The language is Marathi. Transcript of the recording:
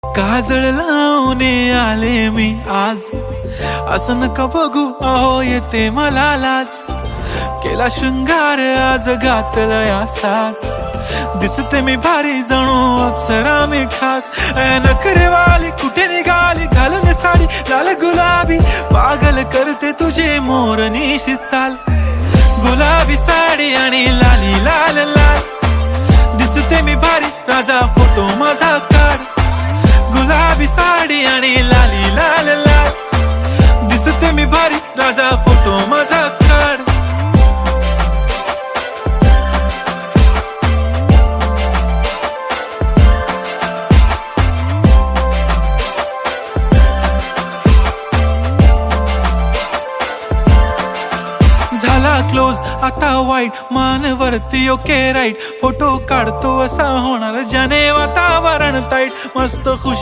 काजळ लावून आले मी आज, असं नका बघू अहो येते मला लाज. केला शृंगार आज घातलाय असाच, दिसते मी भारी जणू अप्सरा मी खास. नखरेवाली कुठे निघाली घालून साडी लाल गुलाबी, पागल करते तुझे मोरनीशी चाल. गुलाबी साडी आणि लाली लाल लाल, दिसते मी भारी राजा फोटो माझा काढ. गुलाबी साडी आणि लाली लाल लाल, दिसते मी भारी राजा फोटो माझा काढ. झाला क्लोज आता वाईट, मानवरती ओके राईट. फोटो काढतो असा होणार ज्याने वातावरण ताईट. मस्त खुश